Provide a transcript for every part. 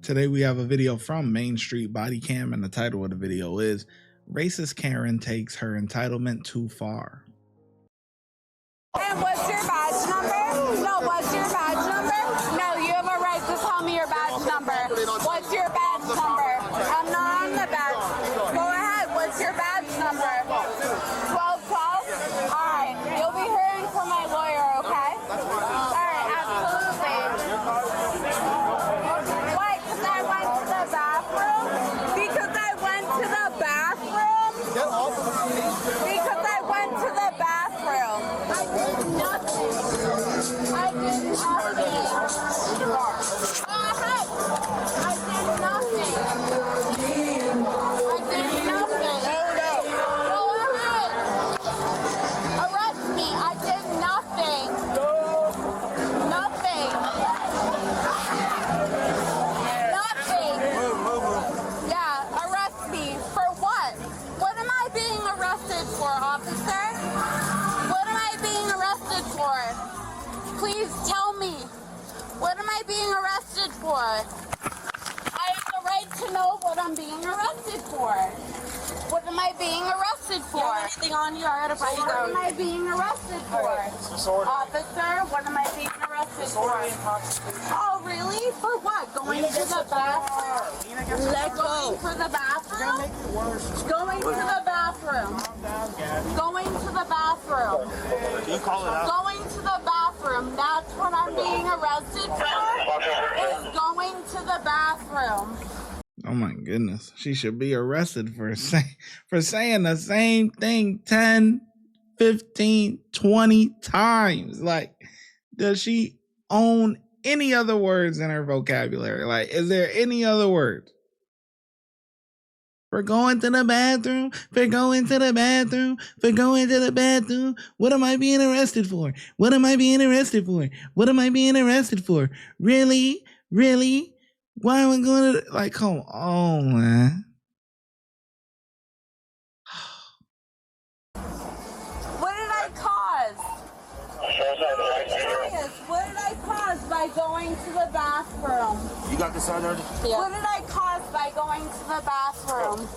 Today we have a video from Main Street Bodycam, and the title of the video is Racist Karen Takes Her Entitlement Too Far. And what's your badge number? No, what's your badge number? No, you have a right to tell me your badge number. What's your badge number? I'm not on the badge. Go ahead, what's your badge number? 1212? Alright, you'll be hearing from my lawyer, okay? Alright, absolutely. Why? Because I went to the bathroom? Because I went to the bathroom? Because I went to the bathroom. I did nothing. I did nothing. Go ahead. I did nothing. I did nothing. Go ahead. Arrest me. I did nothing. Nothing. Nothing. Yeah, arrest me. For what? What am I being arrested for, officer? What am I being arrested for? Please tell me. What am I being arrested for? I have the right to know what I'm being arrested for. What am I being arrested for? Anything on you? I gotta find out. What am I being arrested for? Officer, what am I being arrested for? Oh, really? For what? Going to the bathroom? Let go. For the bathroom? Going to the bathroom. Going to the bathroom. You call it out. Going to the bathroom. That's what I'm being arrested for. Is going to the bathroom. Oh my goodness. She should be arrested for saying the same thing 10, 15, 20 times. Like, does she own any other words in her vocabulary? Like, is there any other words? For going to the bathroom, for going to the bathroom, for going to the bathroom. What am I being arrested for? What am I being arrested for? What am I being arrested for? Really? Really? Why am I going to, like, come on, man. What did I cause? What did I cause by going to the bathroom? You got this on already? Yeah. What did I cause by going to the bathroom?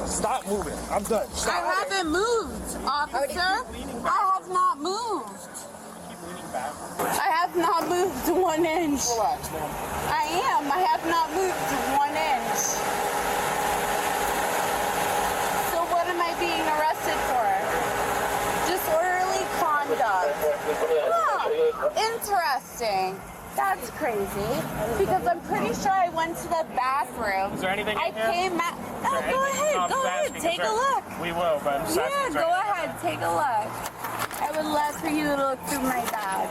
Stop moving. I'm done. Stop. I haven't moved, officer. I have not moved. I have not moved 1 inch. Relax, man. I am. I have not moved 1 inch. So what am I being arrested for? Disorderly conduct. Oh, interesting. That's crazy. Because I'm pretty sure I went to the bathroom. Is there anything in here? I came out. Oh, go ahead. Go ahead. Take a look. We will, but I'm just Yeah, asking, is there go anything ahead. Take a look. I would love for you to look through my bag.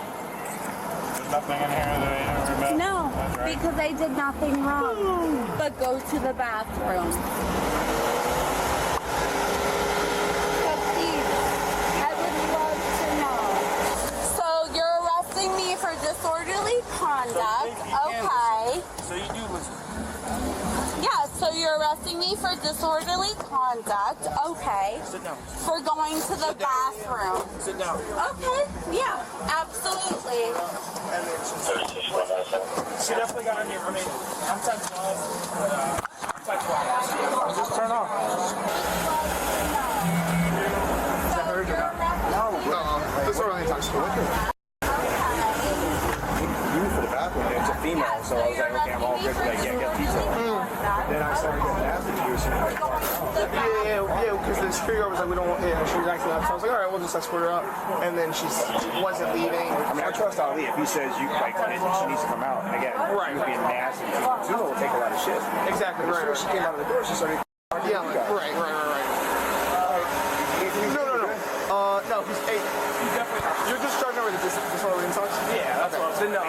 There's nothing in here that I never met. No, That's right. because I did nothing wrong. But go to the bathroom. But please, I would love to know. So you're arresting me for disorderly conduct. Okay. So you do listen. Yeah, so you're arresting me for disorderly conduct. Okay. Sit down. For going to the bathroom. Sit down. Okay. Yeah, absolutely. She definitely got on your, I'm type 12. I'm type 12. Just turn off. Disorderly intoxication. You for the bathroom, it's a female, so I was like, okay, I'm all good to like get pizza. Then I started getting nasty to you, so I'm like, Yeah, because the security guard was like, we don't want, she was acting up, so I was like, all right, we'll just escort her out. And then she wasn't leaving. I mean, I trust Ali. If he says you like she needs to come out, and again, Right. he was being nasty. Tuna will take a lot of shit. Exactly, As right, soon as she came out of the door, she started. Yeah, like, right. No, he's 8. You're just charging over the disorderly intoxication? Yeah, that's what I'm Then no.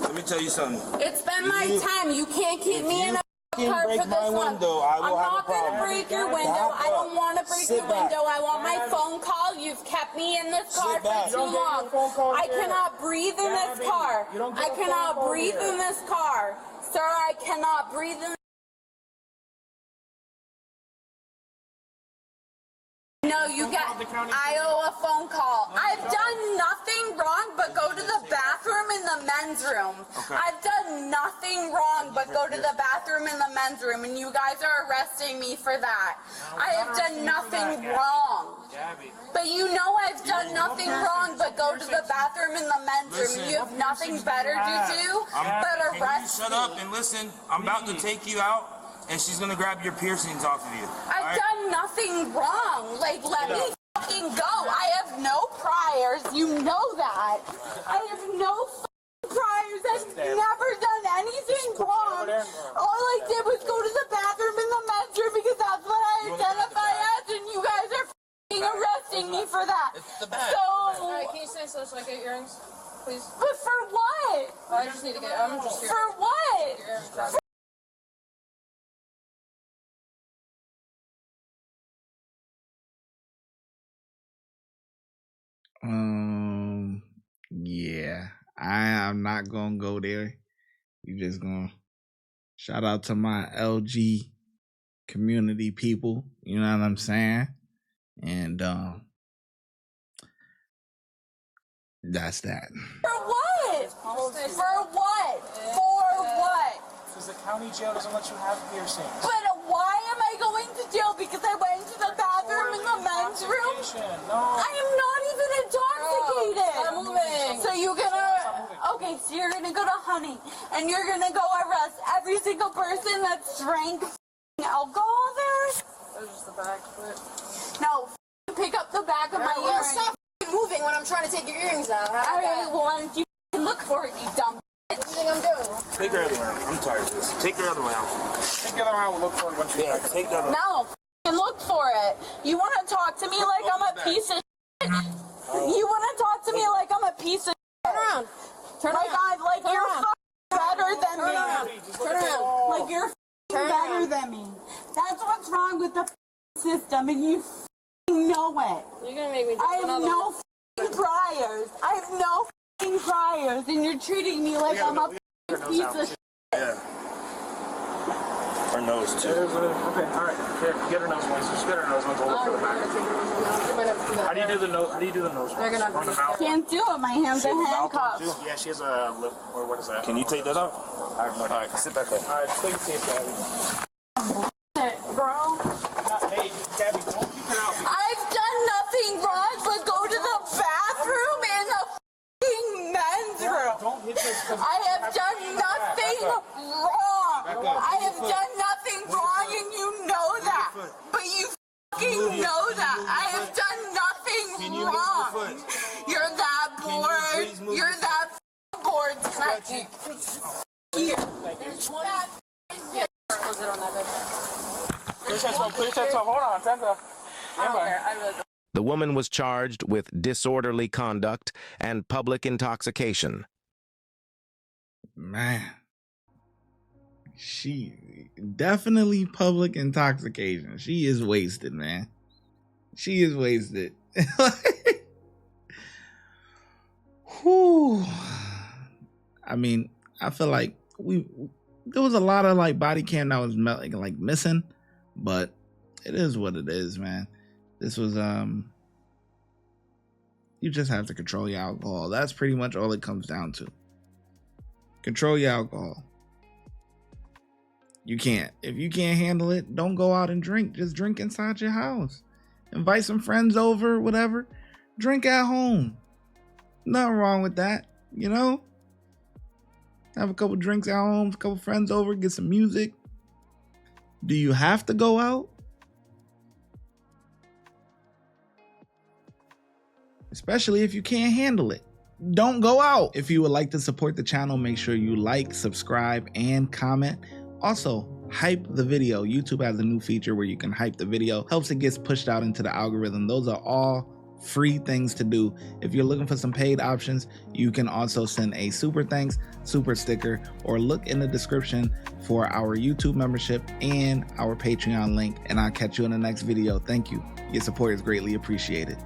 Let me tell you something. It's been my time. You can't keep me in a car break for my this long. window, I will I'm have a not going to problem. break your window. I don't want to break Sit your back. window. I want my phone call. You've kept me in this car Sit back. for too You don't get long. your phone calls I here. cannot breathe in this car. You don't get I a phone cannot call breathe here. in this car. Sir, I cannot breathe in. No, you got. I owe a phone call. I've done nothing wrong but go to the bathroom in the the men's room. Okay. I've done nothing wrong but go to the bathroom in the men's room, and you guys are arresting me for that. I have done nothing wrong. Gabby. But you know I've done nothing wrong but go to the bathroom in the men's room, and you have nothing better to do but Can you arrest shut me. up and listen? I'm about to take you out, and she's gonna grab your piercings off of you. I've done nothing wrong. Like, let me fucking go. I have no priors. You know that. I have no priors. I've never done anything wrong. All I did was go to the bathroom in the men's room because that's what I identify as, and you guys are fucking arresting me for that. So, Alright, can you stand still so I get your earrings, please? but for what? I just need to get. I'm just here. For what? Your earrings. Yeah, I'm not gonna go there. You just gonna shout out to my LG community people. You know what I'm saying? And that's that. For what? For what? For what? Because the county jail doesn't let you have piercings. But why am I going to jail? Because I went to the bathroom in the men's room? No. I am not even intoxicated. Stop moving. So you're gonna, okay, so you're gonna go to Honey, and you're gonna go arrest every single person that's drank alcohol there? That was just the back, but... No, pick up the back of my Well, earring. stop moving when I'm trying to take your earrings out. How Alright, well, why don't you look for it, you dumb What do you think I'm doing? Take your other one out. I'm tired of this. Take your other one out. Take the other one, we'll look for it once you Yeah, take the other one. No, look for it. You want to talk to me like I'm a piece of shit? You want to talk to me like I'm a piece of shit? Turn around. Turn Like around. you're around. fucking better than Turn me. around. Turn around. Like you're fucking Turn better around. than me. That's what's wrong with the system, and you fucking know it. You're gonna make me do I have another no fucking priors. I have no fucking priors, and you're treating me like I'm a fucking piece of shit. Yeah. Her nose too. Okay, alright. Here, get her nose ones. Just get her nose ones. We'll look for the back. How do you do the nose? How do you do the nose They're ones? gonna On the mouth? Can't do it. My hands are handcuffed. Yeah, she has a lip, or what is that? Can you take that out? I have no idea. Alright, sit back there. Alright, take a seat, Gabby. Bro, Hey, Gabby, don't keep it out. I've done nothing wrong but go to the bathroom in the fucking men's room. Don't hit this. I have done nothing wrong. I have done nothing wrong, and you know that. But you fucking know that. I have done nothing wrong. You're that bored. You're that bored. Here. Close it on that bed. Put your chest up. Hold on, stand up. I don't care. I really don't. The woman was charged with disorderly conduct and public intoxication. Man, she definitely public intoxication. She is wasted, man. She is wasted. Whew. I mean, I feel like there was a lot of like body cam that was like missing, but it is what it is, man. This was you just have to control your alcohol. That's pretty much all it comes down to. Control your alcohol. You can't. If you can't handle it, don't go out and drink. Just drink inside your house. Invite some friends over, whatever. Drink at home. Nothing wrong with that, you know? Have a couple drinks at home, a couple friends over, get some music. Do you have to go out? Especially if you can't handle it. Don't go out. If you would like to support the channel, make sure you like, subscribe, and comment. Also, hype the video. YouTube has a new feature where you can hype the video. Helps it gets pushed out into the algorithm. Those are all free things to do. If you're looking for some paid options, you can also send a super thanks, super sticker, or look in the description for our YouTube membership and our Patreon link. And I'll catch you in the next video. Thank you. Your support is greatly appreciated.